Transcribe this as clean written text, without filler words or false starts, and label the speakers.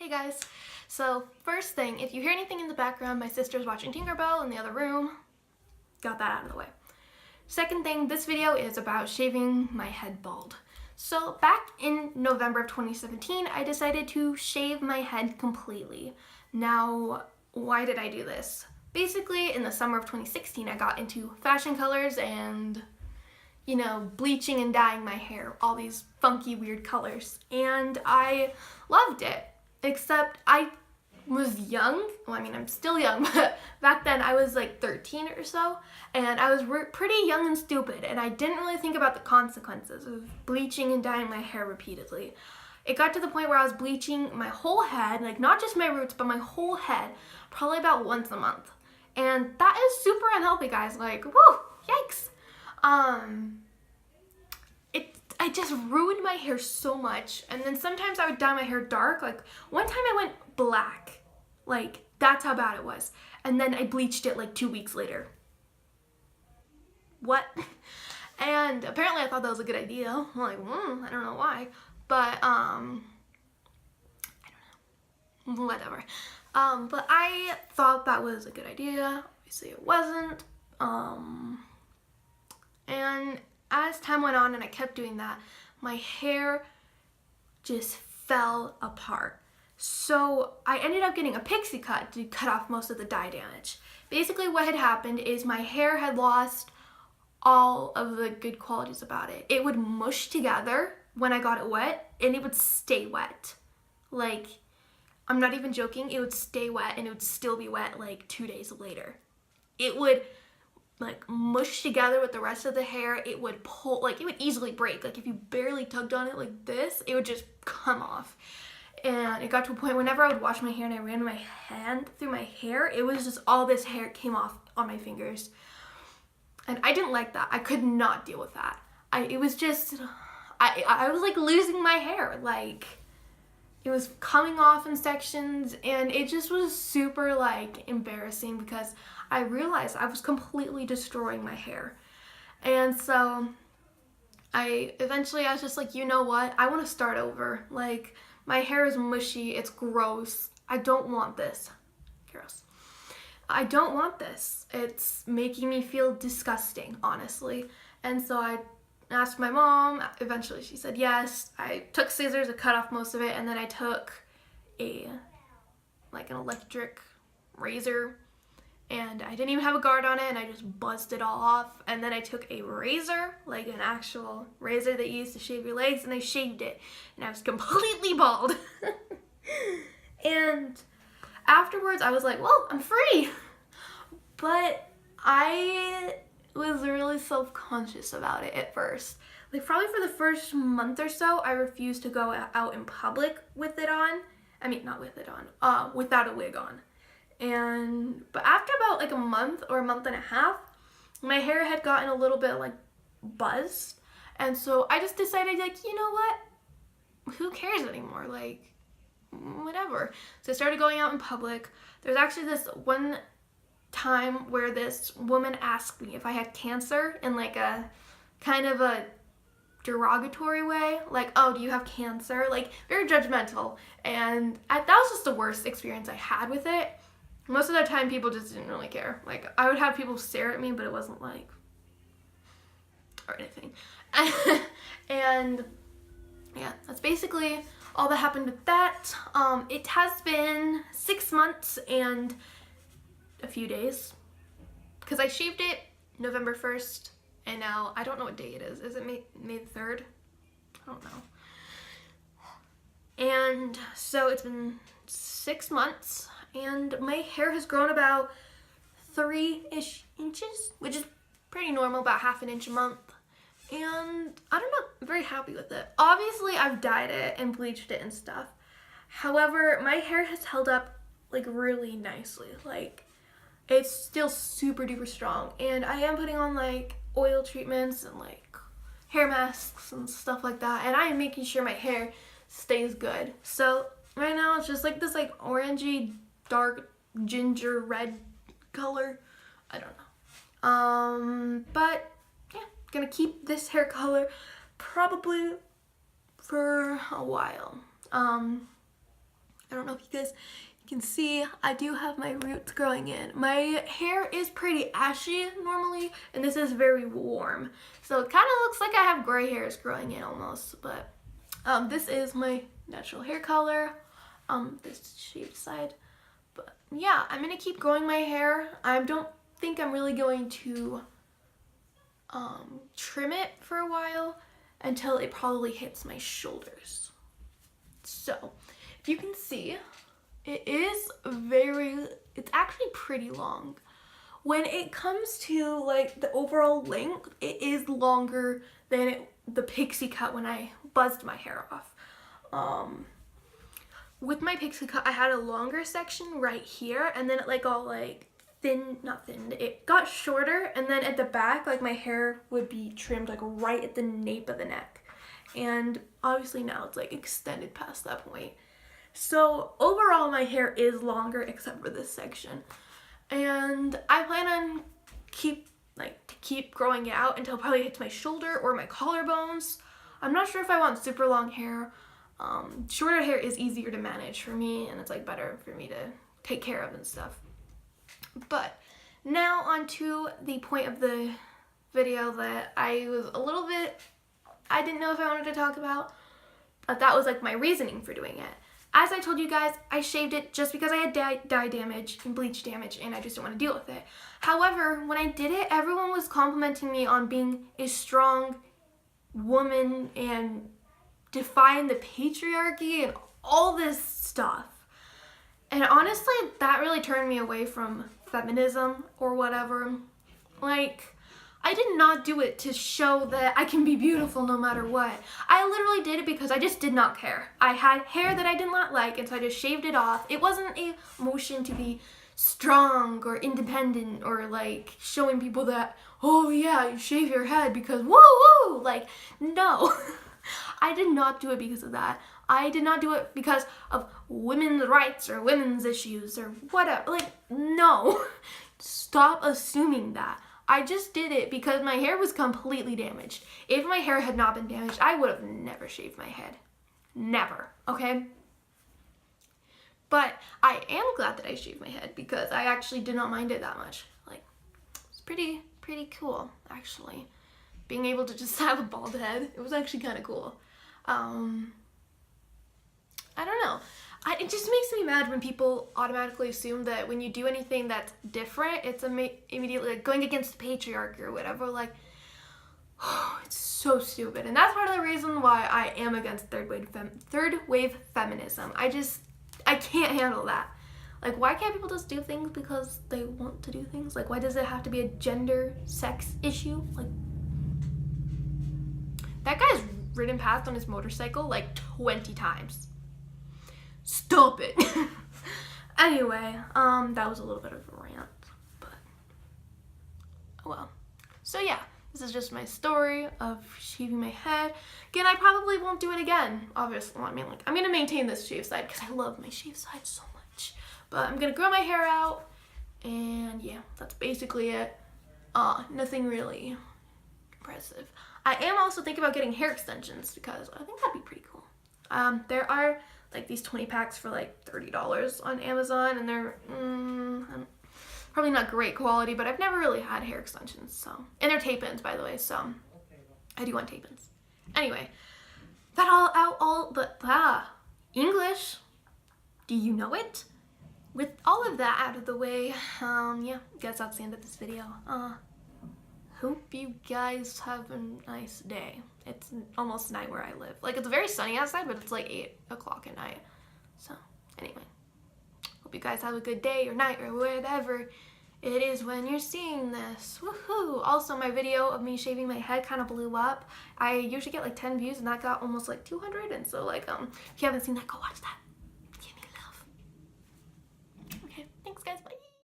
Speaker 1: Hey guys, so first thing, if you hear anything in the background, my sister's watching Tinkerbell in the other room. Got that out of the way. Second thing, this video is about shaving my head bald. So back in November of 2017, I decided to shave my head completely. Now, why did I do this? Basically, in the summer of 2016, I got into fashion colors and, bleaching and dyeing my hair, all these funky, weird colors. And I loved it. Except I was young. Well, I mean, I'm still young, but back then I was like 13 or so, and I was pretty young and stupid, and I didn't really think about the consequences of bleaching and dyeing my hair repeatedly. It got to the point where I was bleaching my whole head, like not just my roots, but my whole head, probably about once a month. And that is super unhealthy, guys. Like, whoa, yikes. I just ruined my hair so much. And then sometimes I would dye my hair dark. Like one time I went black. Like that's how bad it was. And then I bleached it like 2 weeks later. What? And apparently I thought that was a good idea. I'm like, I don't know why. But I don't know. Whatever. But I thought that was a good idea. Obviously it wasn't. And as time went on and I kept doing that, my hair just fell apart. So I ended up getting a pixie cut to cut off most of the dye damage. Basically what had happened is my hair had lost all of the good qualities about it. It would mush together when I got it wet, and it would stay wet. Like, I'm not even joking, it would stay wet and it would still be wet like 2 days later. It would like mush together with the rest of the hair. It would pull, like it would easily break. Like if you barely tugged on it like this, it would just come off. And it got to a point whenever I would wash my hair and I ran my hand through my hair, it was just all this hair came off on my fingers. And I didn't like that. I could not deal with that. It was just, I was like losing my hair. Like it was coming off in sections, and it just was super like embarrassing because I realized I was completely destroying my hair. And so I was just like, you know what? I want to start over. Like my hair is mushy. It's gross. I don't want this. Gross. I don't want this. It's making me feel disgusting, honestly. And so I asked my mom. Eventually she said yes. I took scissors to cut off most of it, and then I took an electric razor, and I didn't even have a guard on it, and I just buzzed it all off. And then I took a razor, like an actual razor that you use to shave your legs, and I shaved it, and I was completely bald. And afterwards I was like, well, I'm free. But I was really self-conscious about it at first. Like probably for the first month or so, I refused to go out in public with it on. I mean, not with it on, without a wig on. But after about like a month or a month and a half, my hair had gotten a little bit like buzzed. And so I just decided, like, you know what? Who cares anymore? Like, whatever. So I started going out in public. There's actually this one time where this woman asked me if I had cancer in like a kind of a derogatory way, like, oh, do you have cancer? Like very judgmental. And that was just the worst experience I had with it. Most of the time people just didn't really care. Like I would have people stare at me, but it wasn't like or anything. And yeah, that's basically all that happened with that. It has been 6 months and a few days, because I shaved it November 1st, and now I don't know what day it is. Is it May the 3rd? I don't know. And so it's been 6 months, and my hair has grown about 3-ish inches, which is pretty normal, about half an inch a month. And I don't know, I'm very happy with it. Obviously I've dyed it and bleached it and stuff. However, my hair has held up like really nicely. Like it's still super duper strong, and I am putting on like oil treatments and like hair masks and stuff like that, and I am making sure my hair stays good. So right now it's just like this like orangey dark ginger red color. I don't know. But yeah, gonna keep this hair color probably for a while. I don't know if you guys can see, I do have my roots growing in. My hair is pretty ashy normally, and this is very warm. So it kind of looks like I have gray hairs growing in almost, but this is my natural hair color, this shaved side. But yeah, I'm gonna keep growing my hair. I don't think I'm really going to trim it for a while until it probably hits my shoulders. So if you can see, it's actually pretty long. When it comes to like the overall length, it is longer than the pixie cut when I buzzed my hair off. With my pixie cut, I had a longer section right here, and then it like all like not thinned, it got shorter, and then at the back, like my hair would be trimmed like right at the nape of the neck. And obviously now it's like extended past that point. So overall my hair is longer except for this section. And I plan on keep growing it out until it probably hits my shoulder or my collarbones. I'm not sure if I want super long hair. Shorter hair is easier to manage for me, and it's like better for me to take care of and stuff. But now on to the point of the video that I didn't know if I wanted to talk about, but that was like my reasoning for doing it. As I told you guys, I shaved it just because I had dye damage and bleach damage, and I just didn't want to deal with it. However, when I did it, everyone was complimenting me on being a strong woman and defying the patriarchy and all this stuff. And honestly, that really turned me away from feminism or whatever. Like, I did not do it to show that I can be beautiful no matter what. I literally did it because I just did not care. I had hair that I did not like, and so I just shaved it off. It wasn't a motion to be strong or independent or like showing people that, oh yeah, you shave your head because woo woo. Like, no. I did not do it because of that. I did not do it because of women's rights or women's issues or whatever. Like, no. Stop assuming that. I just did it because my hair was completely damaged. If my hair had not been damaged, I would have never shaved my head. Never, okay? But I am glad that I shaved my head because I actually did not mind it that much. Like, it's pretty cool, actually. Being able to just have a bald head, it was actually kind of cool. I don't know. It just makes me mad when people automatically assume that when you do anything that's different, it's immediately like going against the patriarchy or whatever. Like, oh, it's so stupid. And that's part of the reason why I am against third wave feminism. I can't handle that. Like, why can't people just do things because they want to do things? Like, why does it have to be a gender, sex issue? Like, that guy's ridden past on his motorcycle like 20 times. Stop it. Anyway, that was a little bit of a rant, but oh well. So yeah, this is just my story of shaving my head. Again, I probably won't do it again, obviously. I mean, like, I'm gonna maintain this shave side because I love my shave side so much. But I'm gonna grow my hair out, and yeah, that's basically it. Nothing really impressive. I am also thinking about getting hair extensions because I think that'd be pretty cool. There are like these 20 packs for like $30 on Amazon, and they're probably not great quality, but I've never really had hair extensions, so. And they're tape-ins, by the way, so I do want tape-ins. Anyway, English, do you know it? With all of that out of the way, yeah, guess that's the end of this video. Hope you guys have a nice day. It's almost night where I live. Like, it's very sunny outside, but it's like 8 o'clock at night. So, anyway. Hope you guys have a good day or night or whatever it is when you're seeing this. Woohoo! Also, my video of me shaving my head kind of blew up. I usually get like 10 views, and that got almost like 200. And so, like, if you haven't seen that, go watch that. Give me love. Okay, thanks guys, bye.